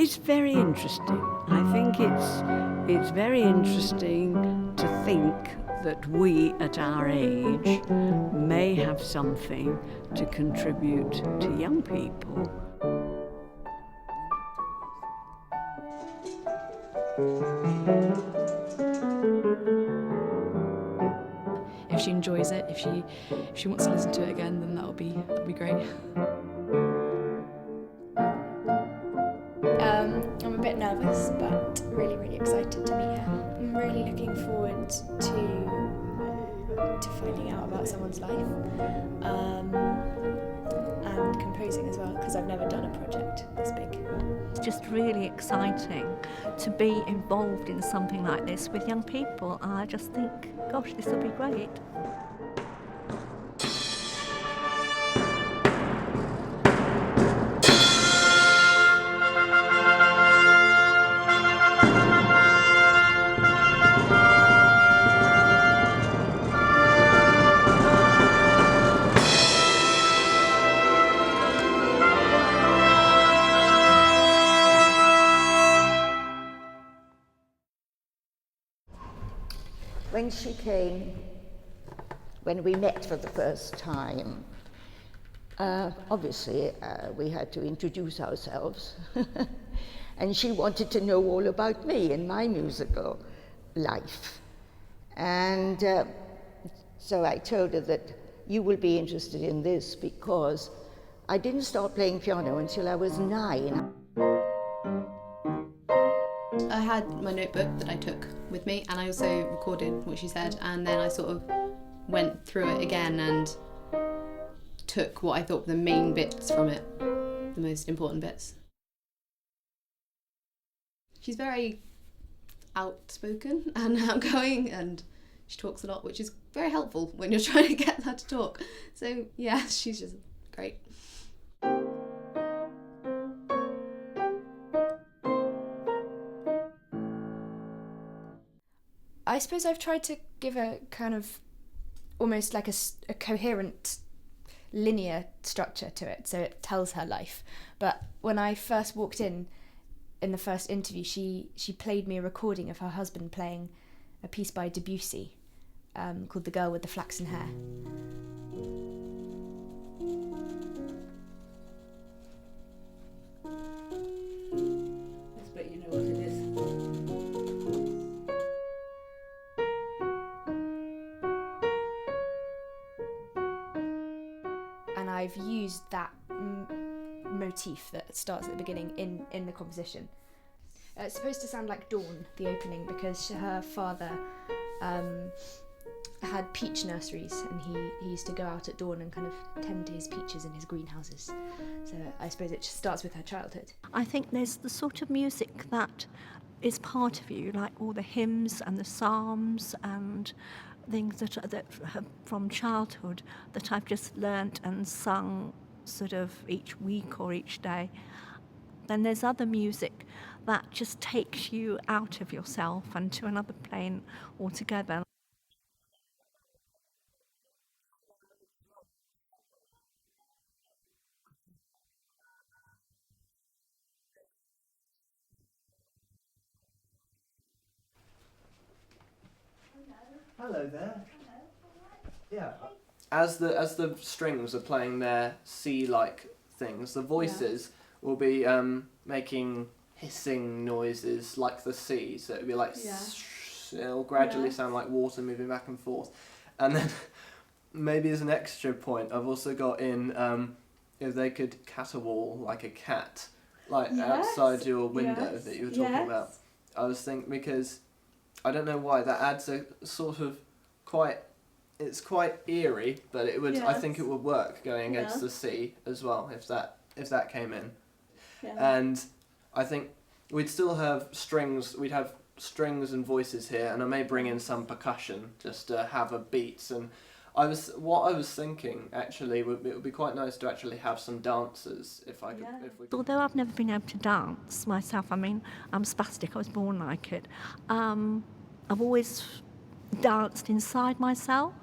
It's very interesting. I think it's very interesting to think that we at our age may have something to contribute to young people. If she enjoys it, if she wants to listen to it again, then that'll be great. I'm a bit nervous, but really, really excited to meet her. I'm really looking forward to finding out about someone's life and composing as well, because I've never done a project this big. It's just really exciting to be involved in something like this with young people. I just think, gosh, this will be great. When she came, when we met for the first time, obviously we had to introduce ourselves. And she wanted to know all about me and my musical life. And so I told her that you will be interested in this because I didn't start playing piano until I was 9. I had my notebook that I took with me, and I also recorded what she said, and then I sort of went through it again and took what I thought were the main bits from it, the most important bits. She's very outspoken and outgoing, and she talks a lot, which is very helpful when you're trying to get her to talk. So yeah, she's just great. I suppose I've tried to give a kind of almost like a coherent linear structure to it, so it tells her life. But when I first walked in the first interview, she played me a recording of her husband playing a piece by Debussy called The Girl with the Flaxen Hair. Yes, but you know what it is. And I've used that motif that starts at the beginning in the composition. It's supposed to sound like Dawn, the opening, because her father had peach nurseries, and he used to go out at dawn and kind of tend to his peaches in his greenhouses. So I suppose it just starts with her childhood. I think there's the sort of music that is part of you, like all the hymns and the psalms and things that have from childhood that I've just learnt and sung sort of each week or each day. Then there's other music that just takes you out of yourself and to another plane altogether. Hello there. Yeah. As the strings are playing their C-like things, the voices will be making hissing noises like the sea. So it'll be like it'll gradually sound like water moving back and forth. And then maybe as an extra point, I've also got in if they could caterwaul like a cat, like outside your window that you were talking about. I was thinking because I don't know why that adds a sort of it's quite eerie, but it would I think it would work going against the sea as well if that came in. And I think we'd still have strings. We'd have strings and voices here, and I may bring in some percussion just to have a beat. And I was thinking actually it would be quite nice to actually have some dancers if I could. If we could. Although I've never been able to dance myself, I mean, I'm spastic, I was born like it. I've always danced inside myself,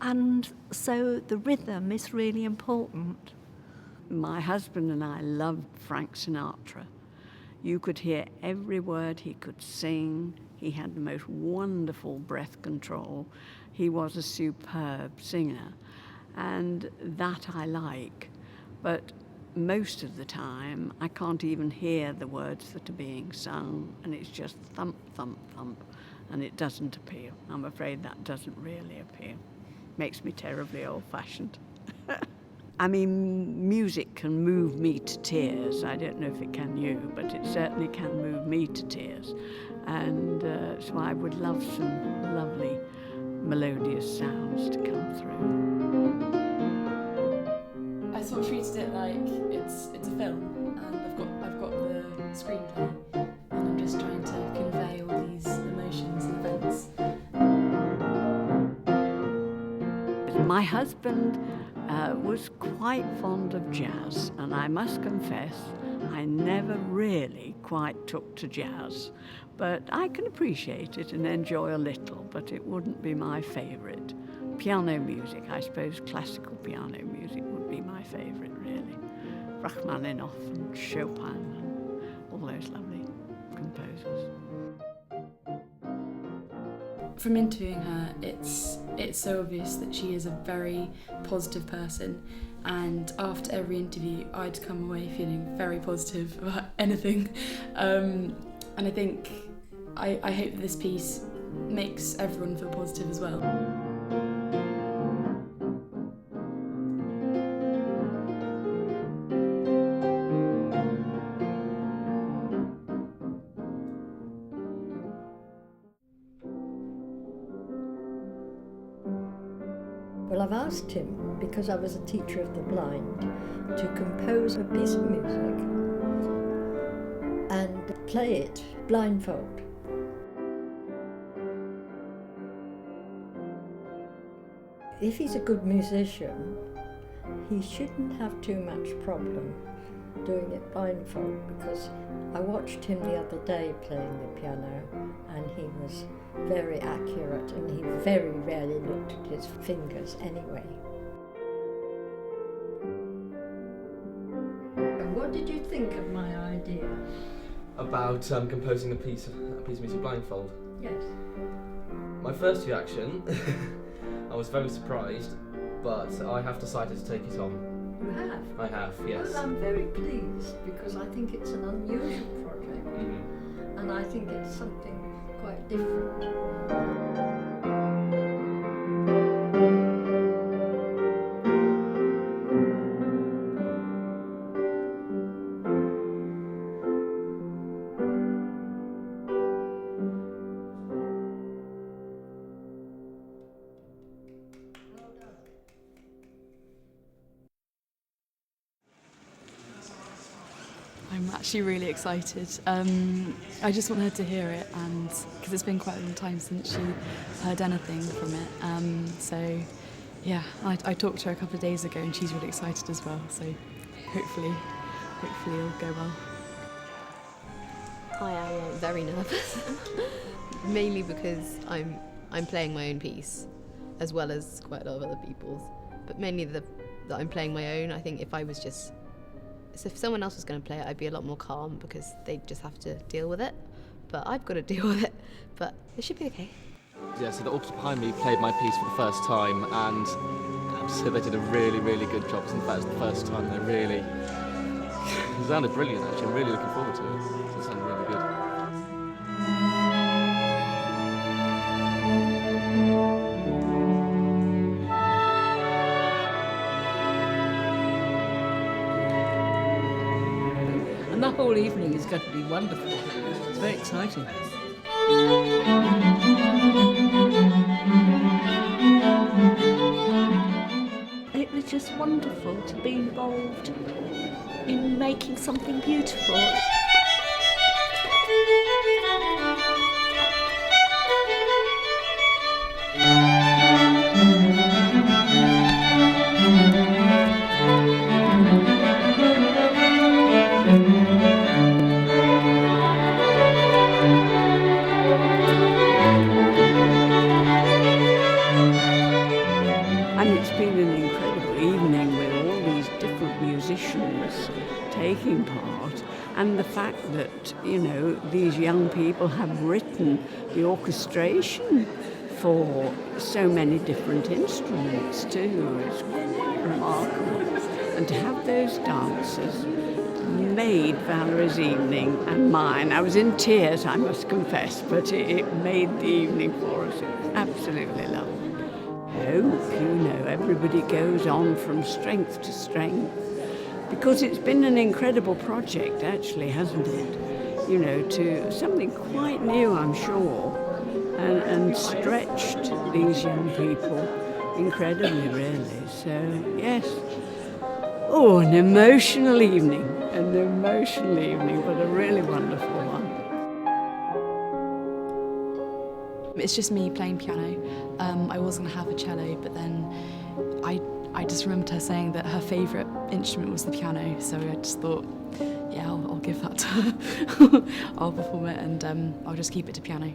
and so the rhythm is really important. My husband and I loved Frank Sinatra. You could hear every word he could sing. He had the most wonderful breath control. He was a superb singer, and that I like. But most of the time, I can't even hear the words that are being sung, and it's just thump, thump, thump, and it doesn't appeal. I'm afraid that doesn't really appeal. Makes me terribly old-fashioned. I mean, music can move me to tears. I don't know if it can you, but it certainly can move me to tears. And so I would love some lovely melodious sounds to come through. I sort of treated it like it's a film, and I've got the screenplay, and I'm just trying to convey all these emotions and events. My husband was quite fond of jazz, and I must confess I never really quite took to jazz, but I can appreciate it and enjoy a little, but it wouldn't be my favourite. Piano music, I suppose classical piano music would be my favourite, really. Rachmaninoff and Chopin and all those lovely composers. From interviewing her, it's so obvious that she is a very positive person, and after every interview I'd come away feeling very positive about anything, and I think I hope that this piece makes everyone feel positive as well. Well, I've asked him, because I was a teacher of the blind, to compose a piece of music and play it blindfold. If he's a good musician, he shouldn't have too much problem doing it blindfold, because I watched him the other day playing the piano, and he was very accurate, and he very rarely looked at his fingers anyway. And what did you think of my idea? About composing a piece of music blindfold. Yes. My first reaction, I was very surprised, but I have decided to take it on. You have? I have, yes. Well, I'm very pleased, because I think it's an unusual project, and I think it's something quite different. I'm actually really excited. I just want her to hear it, and because it's been quite a long time since she heard anything from it. So yeah, I talked to her a couple of days ago, and she's really excited as well. So hopefully it'll go well. I am very nervous, mainly because I'm playing my own piece, as well as quite a lot of other people's. But mainly that I'm playing my own. I think if someone else was going to play it, I'd be a lot more calm, because they'd just have to deal with it. But I've got to deal with it. But it should be okay. Yeah, so the orchestra behind me played my piece for the first time, and I have to say they did a really, really good job. In fact, it's the first time they really... It sounded brilliant, actually. I'm really looking forward to it. It sounded really good. And the whole evening is going to be wonderful. It's very exciting. It was just wonderful to be involved in making something beautiful. And it's been an incredible evening with all these different musicians taking part, and the know, these young people have written the orchestration for so many different instruments too. It's quite remarkable. And to have those dancers made Valerie's evening and mine. I was in tears, I must confess, but it made the evening for us. It was absolutely lovely. Hope, you know, everybody goes on from strength to strength, because it's been an incredible project, actually, hasn't it? You know, to something quite new, I'm sure, and stretched these young people incredibly, really. So, yes. Oh, an emotional evening, but a really wonderful one. It's just me playing piano. I was going to have a cello, but then I just remembered her saying that her favourite instrument was the piano, so I just thought, yeah, I'll give that to her. I'll perform it, and I'll just keep it to piano.